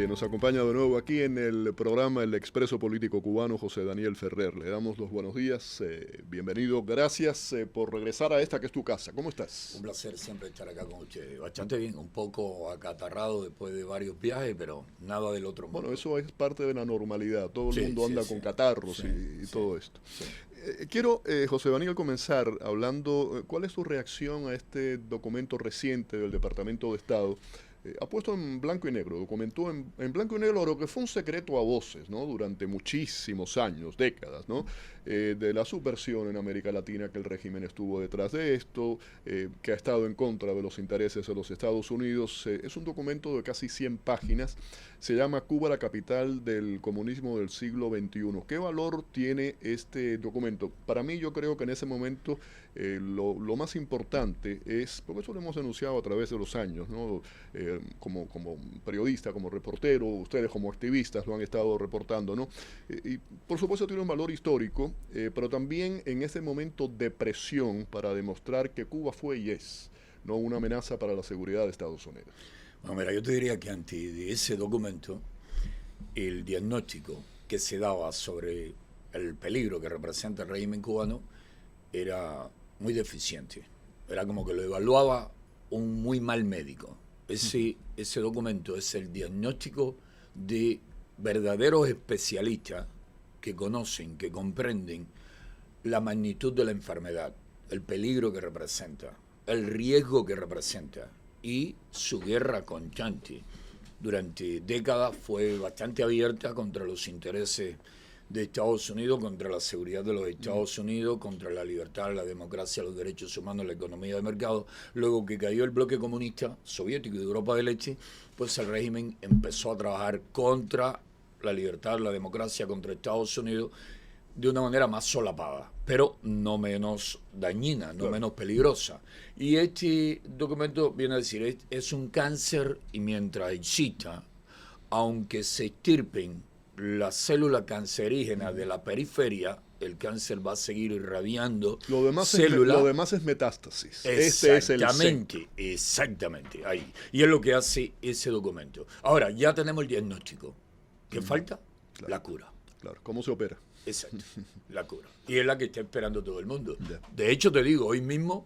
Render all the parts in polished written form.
Nos acompaña de nuevo aquí en el programa El Expreso Político Cubano, José Daniel Ferrer. Le damos los buenos días, bienvenido, gracias por regresar a esta que es tu casa. ¿Cómo estás? Un placer siempre estar acá con ustedes. Bastante bien, un poco acatarrado después de varios viajes, pero nada del otro mundo. Bueno, eso es parte de la normalidad. Todo el mundo anda con catarros y todo esto. Sí. Quiero, José Daniel, comenzar hablando, ¿cuál es tu reacción a este documento reciente del Departamento de Estado? Ha puesto en blanco y negro, documentó en blanco y negro lo que fue un secreto a voces, ¿no? Durante muchísimos años, décadas, ¿no? De la subversión en América Latina, que el régimen estuvo detrás de esto, que ha estado en contra de los intereses de los Estados Unidos. Es un documento de casi 100 páginas, se llama Cuba, la capital del comunismo del siglo XXI. ¿Qué valor tiene este documento? Para mí, yo creo que en ese momento lo más importante es, porque eso lo hemos denunciado a través de los años, ¿no? Como periodista, como reportero, ustedes como activistas lo han estado reportando, ¿no? Y por supuesto tiene un valor histórico, pero también en ese momento de presión para demostrar que Cuba fue y es, ¿no?, una amenaza para la seguridad de Estados Unidos. Bueno, mira, yo te diría que antes de ese documento, el diagnóstico que se daba sobre el peligro que representa el régimen cubano era muy deficiente. Era como que lo evaluaba un muy mal médico. Ese documento es el diagnóstico de verdaderos especialistas que conocen, que comprenden la magnitud de la enfermedad, el peligro que representa, el riesgo que representa y su guerra constante. Durante décadas fue bastante abierta contra los intereses de Estados Unidos, contra la seguridad de los Estados Unidos, contra la libertad, la democracia, los derechos humanos, la economía de mercado. Luego que cayó el bloque comunista soviético y de Europa del Este, pues el régimen empezó a trabajar contra la libertad, la democracia, contra Estados Unidos, de una manera más solapada, pero no menos dañina, no menos peligrosa. Y este documento viene a decir, es un cáncer y mientras exista, aunque se extirpen la célula cancerígena de la periferia, el cáncer va a seguir irradiando células. Lo demás es metástasis. Exactamente, exactamente, ahí. Y es lo que hace ese documento. Ahora, ya tenemos el diagnóstico. ¿Qué falta? Claro. La cura. Claro, ¿cómo se opera? Exacto, la cura. Y es la que está esperando todo el mundo. Yeah. De hecho, te digo, hoy mismo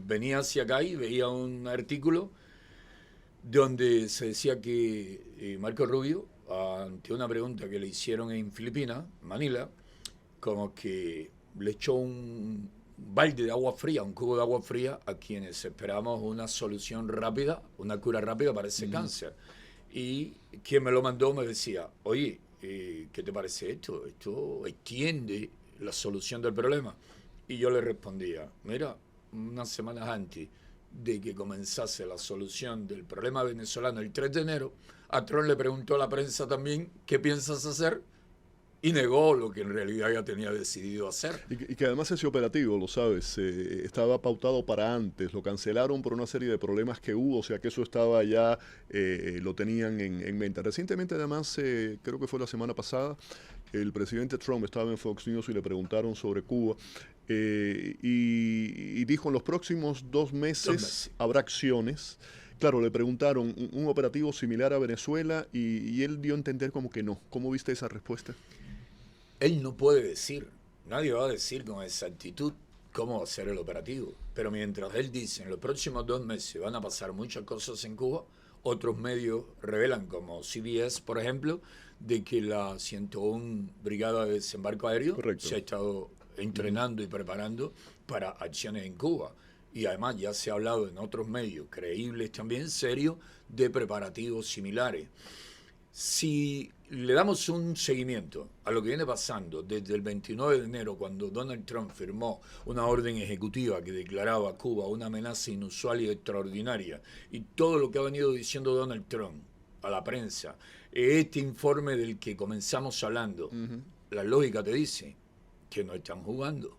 venía hacia acá y veía un artículo donde se decía que Marco Rubio, ante una pregunta que le hicieron en Filipinas, Manila, como que le echó un balde de agua fría, un cubo de agua fría a quienes esperamos una solución rápida, una cura rápida para ese cáncer. Y quien me lo mandó me decía, oye, ¿qué te parece esto? Esto extiende la solución del problema. Y yo le respondía, mira, unas semanas antes de que comenzase la solución del problema venezolano el 3 de enero, a Trump le preguntó a la prensa también, ¿qué piensas hacer? Y negó lo que en realidad ya tenía decidido hacer. Y que además ese operativo, lo sabes, estaba pautado para antes, lo cancelaron por una serie de problemas que hubo, o sea que eso estaba ya, lo tenían en mente. Recientemente además, creo que fue la semana pasada, el presidente Trump estaba en Fox News y le preguntaron sobre Cuba y dijo en los próximos 2 meses habrá acciones. Claro, le preguntaron un operativo similar a Venezuela y él dio a entender como que no. ¿Cómo viste esa respuesta? Él no puede decir, nadie va a decir con exactitud cómo va a ser el operativo. Pero mientras él dice, en los próximos 2 meses van a pasar muchas cosas en Cuba, otros medios revelan, como CBS, por ejemplo, de que la 101 Brigada de Desembarco Aéreo se ha estado entrenando y preparando para acciones en Cuba. Y además ya se ha hablado en otros medios creíbles también, serios, de preparativos similares. Si le damos un seguimiento a lo que viene pasando desde el 29 de enero, cuando Donald Trump firmó una orden ejecutiva que declaraba a Cuba una amenaza inusual y extraordinaria, y todo lo que ha venido diciendo Donald Trump a la prensa, este informe del que comenzamos hablando, la lógica te dice que no están jugando,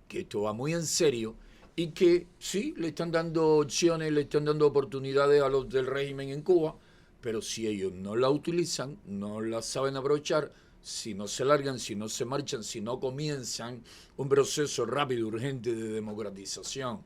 que esto va muy en serio y que sí, le están dando opciones, le están dando oportunidades a los del régimen en Cuba, pero si ellos no la utilizan, no la saben aprovechar, si no se largan, si no se marchan, si no comienzan un proceso rápido, urgente de democratización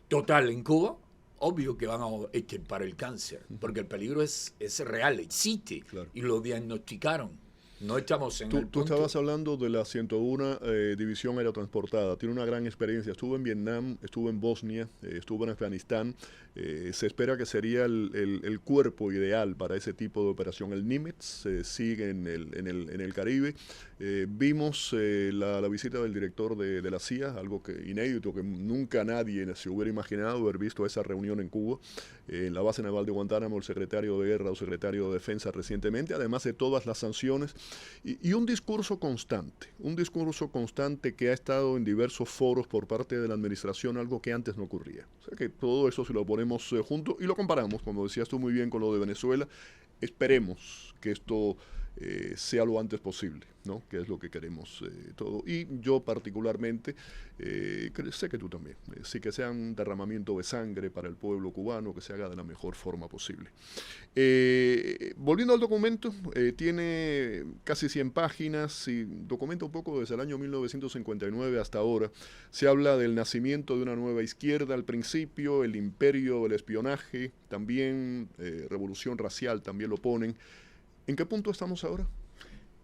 total en Cuba, obvio que van a extirpar el cáncer, porque el peligro es real, existe, Claro. y lo diagnosticaron. No estamos en el Tú punto. estabas hablando de la 101 División Aerotransportada. Tiene una gran experiencia. Estuvo en Vietnam, estuvo en Bosnia, estuvo en Afganistán. Se espera que sería el cuerpo ideal para ese tipo de operación. El Nimitz sigue en el Caribe. Vimos la visita del director de la CIA, algo que inédito, que nunca nadie se hubiera imaginado haber visto esa reunión en Cuba. En la base naval de Guantánamo, el secretario de Guerra o secretario de Defensa recientemente, además de todas las sanciones, y un discurso constante que ha estado en diversos foros por parte de la administración, algo que antes no ocurría. O sea que todo eso si lo ponemos junto y lo comparamos, como decías tú muy bien, con lo de Venezuela, esperemos que esto sea lo antes posible, ¿no? Que es lo que queremos todo. Y yo particularmente, sé que tú también, sí que sea un derramamiento de sangre para el pueblo cubano, que se haga de la mejor forma posible. Volviendo al documento, tiene casi 100 páginas y documenta un poco desde el año 1959 hasta ahora. Se habla del nacimiento de una nueva izquierda al principio, el imperio del espionaje, también revolución racial, también lo ponen. ¿En qué punto estamos ahora?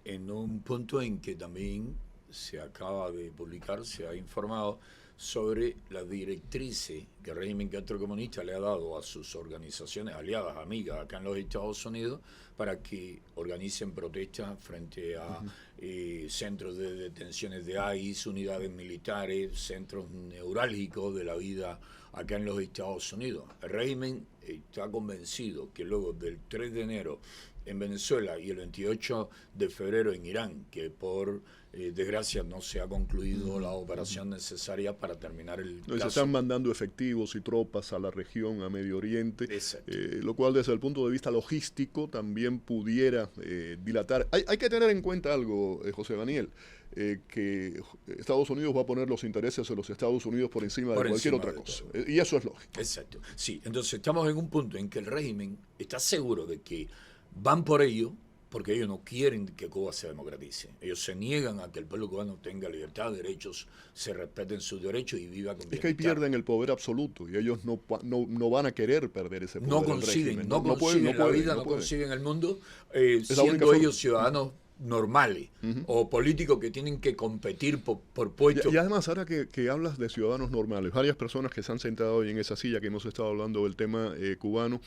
En un punto en que también se acaba de publicar, se ha informado sobre las directrices que el régimen castrocomunista le ha dado a sus organizaciones aliadas, amigas, acá en los Estados Unidos, para que organicen protestas frente a centros de detenciones de ICE, unidades militares, centros neurálgicos de la vida acá en los Estados Unidos. El régimen está convencido que luego del 3 de enero en Venezuela y el 28 de febrero en Irán, que por desgracia no se ha concluido la operación necesaria para terminar el caso. Se están mandando efectivos y tropas a la región, a Medio Oriente, lo cual desde el punto de vista logístico también pudiera dilatar. Hay que tener en cuenta algo, José Daniel, que Estados Unidos va a poner los intereses de los Estados Unidos por encima de cualquier otra cosa. Y eso es lógico. Exacto. Sí, entonces estamos en un punto en que el régimen está seguro de que van por ello, porque ellos no quieren que Cuba se democratice. Ellos se niegan a que el pueblo cubano tenga libertad, derechos, se respeten sus derechos y viva con bienestar. Es que ahí pierden el poder absoluto y ellos no van a querer perder ese poder. No consiguen la vida, no consiguen el mundo, siendo ellos ciudadanos normales o políticos que tienen que competir por puestos. Y además, ahora que hablas de ciudadanos normales, varias personas que se han sentado hoy en esa silla que hemos estado hablando del tema cubano,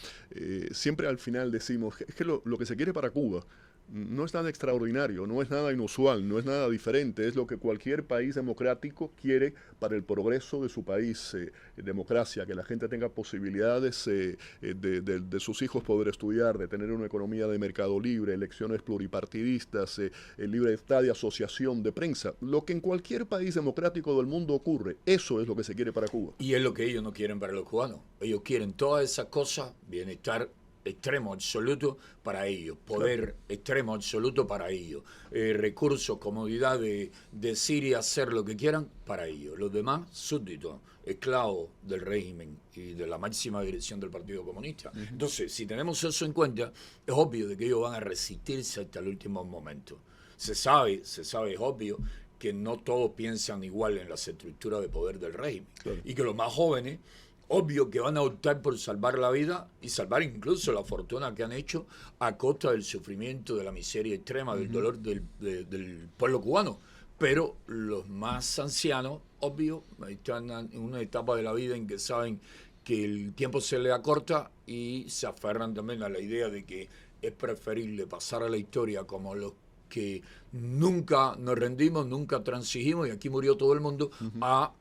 siempre al final decimos es que lo que se quiere para Cuba no es nada extraordinario, no es nada inusual, no es nada diferente, es lo que cualquier país democrático quiere para el progreso de su país, democracia, que la gente tenga posibilidades de sus hijos poder estudiar, de tener una economía de mercado libre, elecciones pluripartidistas, libertad de asociación, de prensa, lo que en cualquier país democrático del mundo ocurre, eso es lo que se quiere para Cuba. Y es lo que ellos no quieren para los cubanos, ellos quieren todas esas cosas, bienestar extremo absoluto para ellos, poder extremo absoluto para ellos, recursos, comodidad de Siria, hacer lo que quieran para ellos, los demás súbditos, esclavos del régimen y de la máxima dirección del Partido Comunista. Entonces, si tenemos eso en cuenta, es obvio de que ellos van a resistirse hasta el último momento. Se sabe, es obvio que no todos piensan igual en las estructuras de poder del régimen, y que los más jóvenes obvio que van a optar por salvar la vida y salvar incluso la fortuna que han hecho a costa del sufrimiento, de la miseria extrema, del dolor del pueblo cubano. Pero los más ancianos, obvio, están en una etapa de la vida en que saben que el tiempo se les acorta y se aferran también a la idea de que es preferible pasar a la historia como los que nunca nos rendimos, nunca transigimos y aquí murió todo el mundo, a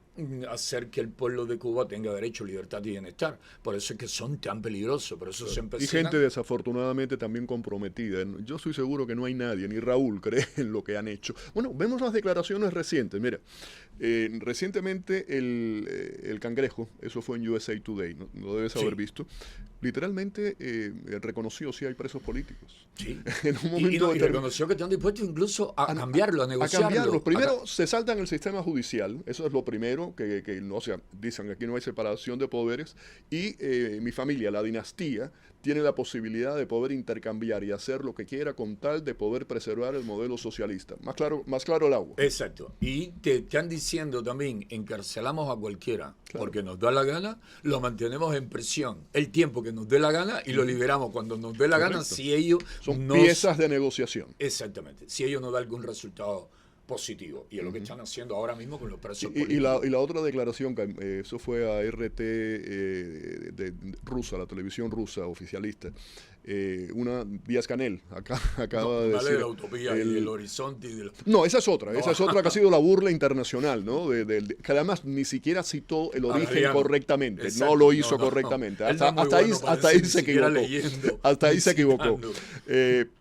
hacer que el pueblo de Cuba tenga derecho, libertad y bienestar. Por eso es que son tan peligrosos, por eso se empecinan. Y gente desafortunadamente también comprometida. Yo estoy seguro que no hay nadie, ni Raúl cree en lo que han hecho. Bueno, vemos las declaraciones recientes. Mira, recientemente el Cangrejo, eso fue en USA Today, ¿no? Lo debes haber visto, literalmente reconoció si hay presos políticos. Sí. En un momento y reconoció que están dispuestos incluso a cambiarlo, a negociarlo. A cambiarlo. Primero se saltan el sistema judicial, eso es lo primero, que no, o sea, dicen que aquí no hay separación de poderes, y mi familia, la dinastía, tiene la posibilidad de poder intercambiar y hacer lo que quiera con tal de poder preservar el modelo socialista. Más claro el agua. Exacto. Y te están diciendo también, encarcelamos a cualquiera porque nos da la gana, lo mantenemos en prisión el tiempo que nos dé la gana y lo liberamos cuando nos dé la gana si ellos... Son piezas de negociación. Exactamente. Si ellos no dan algún resultado positivo. Y es lo que están haciendo ahora mismo con los presos políticos. Y la otra declaración, eso fue a RT de rusa, la televisión rusa oficialista. Díaz Canel acaba de decir... la utopía y el horizonte. No, esa es otra que ha sido la burla internacional, ¿no? Que además ni siquiera citó el origen correctamente, exacto, no lo hizo correctamente. Hasta ahí se equivocó. Hasta ahí se equivocó.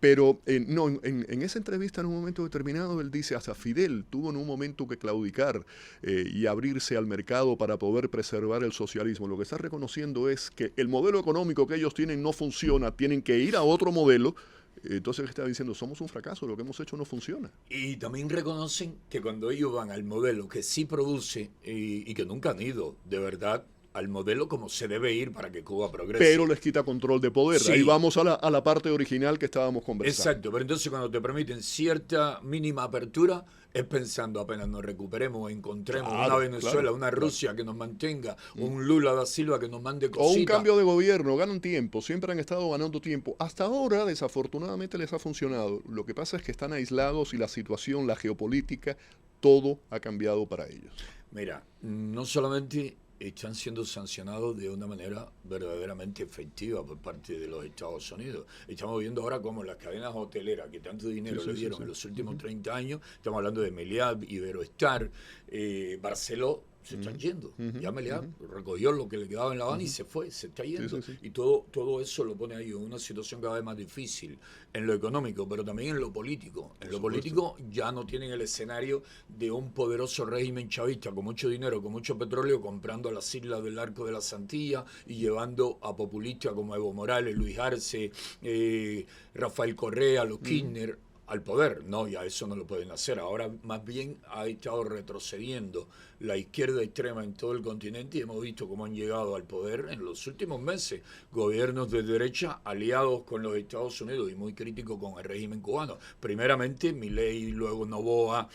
Pero en esa entrevista en un momento determinado él dice, hasta Fidel tuvo en un momento que claudicar y abrirse al mercado para poder preservar el socialismo. Lo que está reconociendo es que el modelo económico que ellos tienen no funciona, tienen que ir a otro modelo. Entonces está diciendo, somos un fracaso, lo que hemos hecho no funciona. Y también reconocen que cuando ellos van al modelo que sí produce y que nunca han ido de verdad al modelo como se debe ir para que Cuba progrese. Pero les quita control de poder. Sí. Ahí vamos a la parte original que estábamos conversando. Exacto, pero entonces cuando te permiten cierta mínima apertura, es pensando apenas nos recuperemos o encontremos una Venezuela, una Rusia que nos mantenga, un Lula da Silva que nos mande cositas. O un cambio de gobierno, ganan tiempo, siempre han estado ganando tiempo. Hasta ahora, desafortunadamente, les ha funcionado. Lo que pasa es que están aislados y la situación, la geopolítica, todo ha cambiado para ellos. Mira, no solamente están siendo sancionados de una manera verdaderamente efectiva por parte de los Estados Unidos. Estamos viendo ahora cómo las cadenas hoteleras que tanto dinero le dieron en los últimos 30 años, estamos hablando de Meliá, Iberoestar, Barceló, se están yendo. Ya Meliá recogió lo que le quedaba en La Habana y se fue, se está yendo. Y todo eso lo pone ahí en una situación cada vez más difícil en lo económico, pero también en lo político. En lo político ya no tienen el escenario de un poderoso régimen chavista con mucho dinero, con mucho petróleo, comprando las islas del Arco de la Santilla y llevando a populistas como Evo Morales, Luis Arce, Rafael Correa, los Kirchner al poder. No, ya eso no lo pueden hacer. Ahora más bien ha estado retrocediendo la izquierda extrema en todo el continente y hemos visto cómo han llegado al poder en los últimos meses gobiernos de derecha aliados con los Estados Unidos y muy críticos con el régimen cubano. Primeramente Milei, luego Noboa,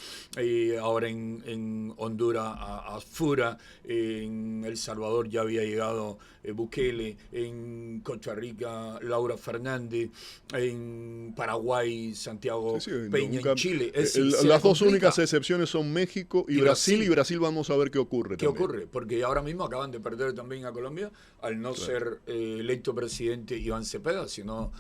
ahora en Honduras a Fura, en El Salvador ya había llegado Bukele, en Costa Rica Laura Fernández, en Paraguay Santiago Peña, en Chile. Las dos únicas excepciones son México y Brasil, y Brasil vamos a ver qué ocurre. ¿Qué ocurre? Porque ahora mismo acaban de perder también a Colombia al no ser electo presidente Iván Cepeda, sino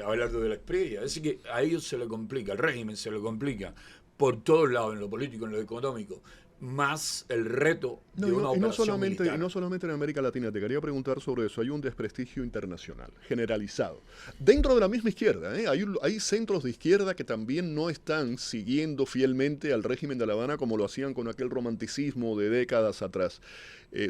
hablando de la experiencia. Es decir, que a ellos se le complica, al régimen se le complica por todos lados, en lo político, en lo económico, más el reto de una operación militar. Y no solamente en América Latina, te quería preguntar sobre eso. Hay un desprestigio internacional, generalizado. Dentro de la misma izquierda, hay centros de izquierda que también no están siguiendo fielmente al régimen de La Habana como lo hacían con aquel romanticismo de décadas atrás.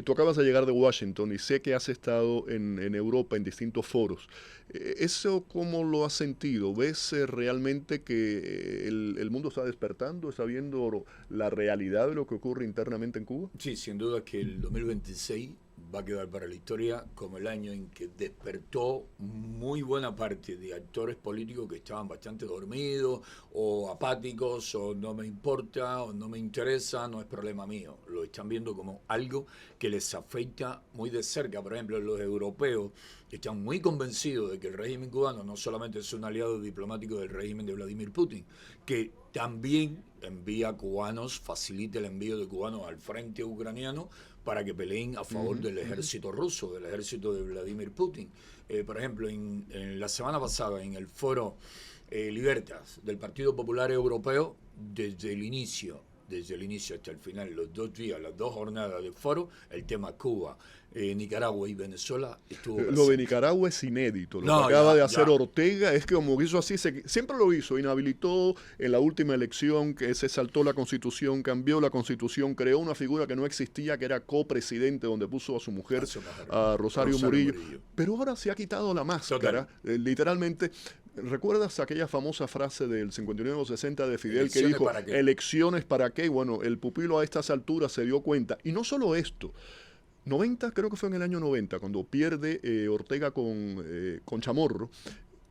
Tú acabas de llegar de Washington y sé que has estado en Europa en distintos foros. ¿Eso cómo lo has sentido? ¿Ves realmente que el mundo está despertando, está viendo la realidad de lo que ocurre internamente en Cuba? Sí, sin duda que el 2026 va a quedar para la historia como el año en que despertó muy buena parte de actores políticos que estaban bastante dormidos o apáticos o no me importa o no me interesa, no es problema mío. Lo están viendo como algo que les afecta muy de cerca. Por ejemplo, los europeos están muy convencidos de que el régimen cubano no solamente es un aliado diplomático del régimen de Vladimir Putin, que también envía cubanos, facilita el envío de cubanos al frente ucraniano para que peleen a favor del ejército ruso, del ejército de Vladimir Putin. Por ejemplo, en la semana pasada, en el foro Libertas del Partido Popular Europeo, desde el inicio hasta el final, los 2 días, las 2 jornadas del foro, el tema Cuba, Nicaragua y Venezuela estuvo presente. Lo de Nicaragua es inédito. Lo que acaba de hacer Ortega es que como hizo así, siempre lo hizo, inhabilitó en la última elección, que se saltó la Constitución, cambió la Constitución, creó una figura que no existía, que era copresidente, donde puso a su mujer, a Rosario Murillo. Pero ahora se ha quitado la máscara, literalmente. ¿Recuerdas aquella famosa frase del 59 o 60 de Fidel que dijo, ¿elecciones para qué? Bueno, el pupilo a estas alturas se dio cuenta. Y no solo esto, 90, creo que fue en el año 90, cuando pierde Ortega con Chamorro,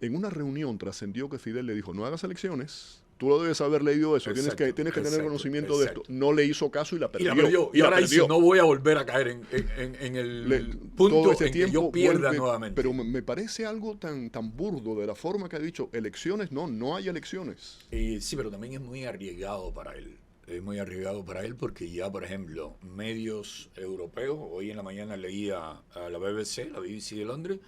en una reunión trascendió que Fidel le dijo, no hagas elecciones. Tú lo debes haber leído eso, Exacto, tienes que tener exacto, conocimiento de exacto. esto. No le hizo caso y la Y perdió. la perdió. Y ahora dice, no voy a volver a caer en el punto todo este en que tiempo yo pierda vuelve, nuevamente. pero me parece algo tan burdo de la forma que ha dicho, elecciones, no hay elecciones. Sí, pero también es muy arriesgado para él. Es muy arriesgado para él porque ya, por ejemplo, medios europeos, hoy en la mañana leía a la BBC de Londres,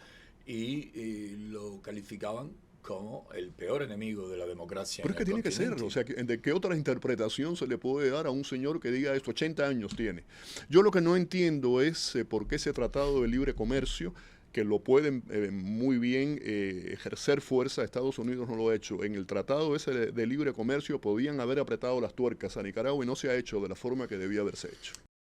y lo calificaban como el peor enemigo de la democracia. Pero es que tiene que ser, o sea, ¿de qué otra interpretación se le puede dar a un señor que diga esto? 80 años tiene. Yo lo que no entiendo es por qué ese tratado de libre comercio, que lo pueden muy bien ejercer fuerza, Estados Unidos no lo ha hecho. En el tratado ese de libre comercio podían haber apretado las tuercas a Nicaragua y no se ha hecho de la forma que debía haberse hecho.